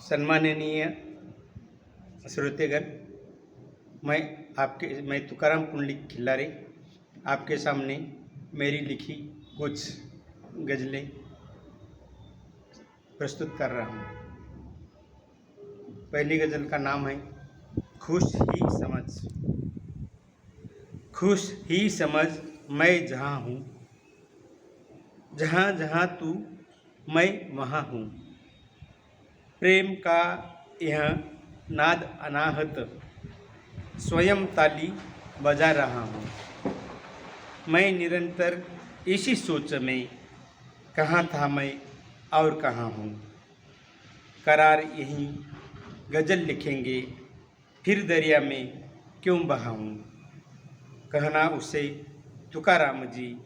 सम्माननीय श्रोतेगण, मैं तुकाराम पुंडलिक खिल्लारे आपके सामने मेरी लिखी कुछ गज़लें प्रस्तुत कर रहा हूँ। पहली गज़ल का नाम है खुश ही समझ। खुश ही समझ मैं जहाँ हूँ, जहाँ जहाँ तू मैं वहाँ हूँ। प्रेम का यह नाद अनाहत स्वयं ताली बजा रहा हूँ। मैं निरंतर इसी सोच में, कहाँ था मैं और कहाँ हूँ। करार यहीं गज़ल लिखेंगे, फिर दरिया में क्यों बहाऊँ। कहना उसे तुकाराम जी,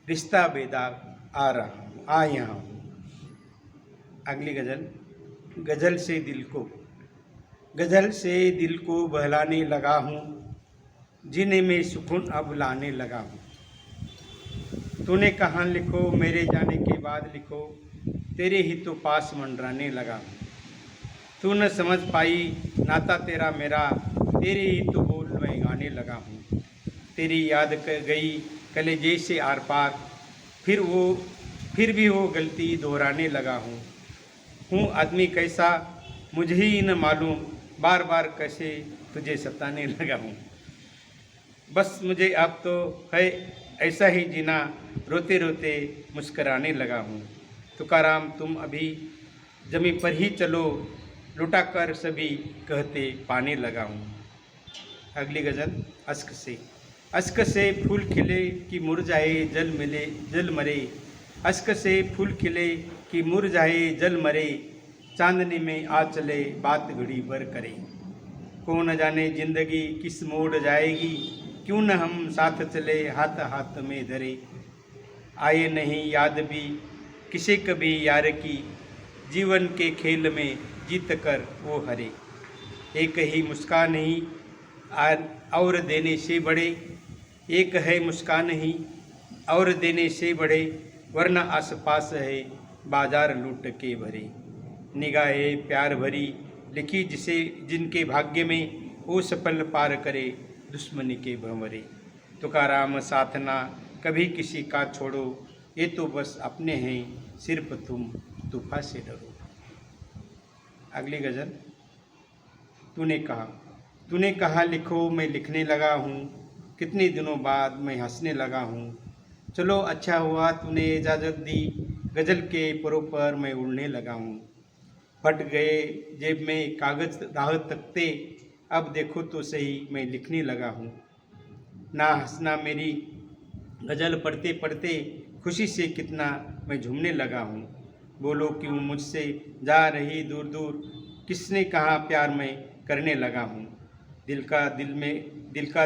रिश्ता बेदाग आ रहा हूँ, आ यहाँ हूँ। अगली गज़ल। गज़ल से दिल को बहलाने लगा हूँ, जीने में सुकून अब लाने लगा हूँ। तूने कहाँ लिखो मेरे जाने के बाद लिखो, तेरे ही तो पास मंडराने लगा हूँ। तू न समझ पाई नाता तेरा मेरा, तेरे ही तो बोल मैं गाने लगा हूँ। तेरी याद गई कलेजे से आर पार, फिर भी वो गलती दोहराने लगा हूँ आदमी कैसा मुझे ही न मालूम, बार बार कैसे तुझे सताने लगा हूँ। बस मुझे अब तो है ऐसा ही जीना, रोते रोते मुस्कराने लगा हूँ। तुकाराम तुम अभी जमी पर ही चलो, लुटा कर सभी कहते पाने लगा हूँ। अगली गज़ल। अश्क से फूल खिले कि मुरझाए जल मरे। अश्क से फूल खिले कि मुरझाए जल मरे, चांदनी में आ चले बात घड़ी भर करे। कौन जाने जिंदगी किस मोड़ जाएगी, क्यों न हम साथ चले हाथ हाथ में धरे। आए नहीं याद भी किसे कभी यार की, जीवन के खेल में जीत कर वो हरे। एक ही मुस्कान ही और देने से बड़े, एक है मुस्कान ही और देने से बड़े, वरना आसपास है बाजार लूट के भरे। निगाहें प्यार भरी लिखी जिनके भाग्य में, वो सफल पार करे दुश्मनी के भंवरे। तुकाराम साथ ना कभी किसी का छोड़ो, ये तो बस अपने हैं सिर्फ तुम तूफा से डरो। अगली गज़ल। तूने कहा लिखो मैं लिखने लगा हूँ, कितने दिनों बाद मैं हंसने लगा हूँ। चलो अच्छा हुआ तूने इजाज़त दी, गज़ल के परों पर मैं उड़ने लगा हूँ। फट गए जेब में कागज़ राह तकते, अब देखो तो सही मैं लिखने लगा हूँ। ना हंसना मेरी गज़ल पढ़ते पढ़ते, खुशी से कितना मैं झूमने लगा हूँ। बोलो क्यों मुझसे जा रही दूर दूर, किसने कहा प्यार मैं करने लगा हूँ। दिल का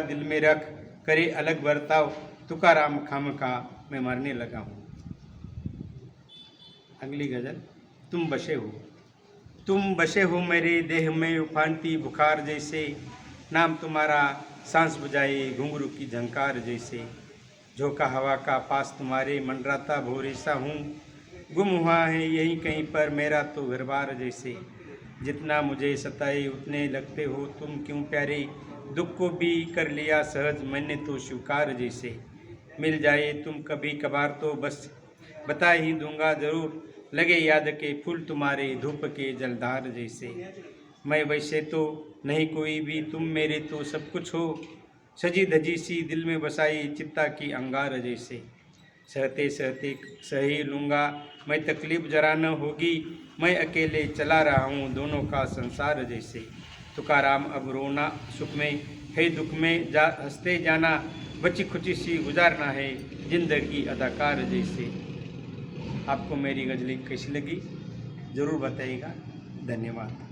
दिल में रख करे अलग बर्ताव, तुकाराम खामखा मैं मरने लगा हूँ। अगली गज़ल। तुम बसे हो मेरे देह में उफानती बुखार जैसे, नाम तुम्हारा सांस बुझाए घुंघरू की झंकार जैसे। झोंका हवा का पास तुम्हारे मंडराता भोरे सा हूँ, गुम हुआ है यहीं कहीं पर मेरा तो घर बार जैसे। जितना मुझे सताए उतने लगते हो तुम क्यों प्यारे, दुख को भी कर लिया सहज मैंने तो स्वीकार जैसे। मिल जाए तुम कभी कभार तो बस बता ही दूंगा ज़रूर, लगे याद के फूल तुम्हारे धूप के जलधार जैसे। मैं वैसे तो नहीं कोई भी, तुम मेरे तो सब कुछ हो, सजी धजी सी दिल में बसाई चित्ता की अंगार जैसे। सहते सहते सह ही लूँगा मैं तकलीफ़ जरा न होगी, मैं अकेले चला रहा हूँ दोनों का संसार जैसे। तुकाराम अब रोना सुख में है दुख में हंसते जाना, बची खुची सी गुजारना है जिंदगी अदाकार जैसे। आपको मेरी गज़लें कैसी लगी ज़रूर बताइएगा। धन्यवाद।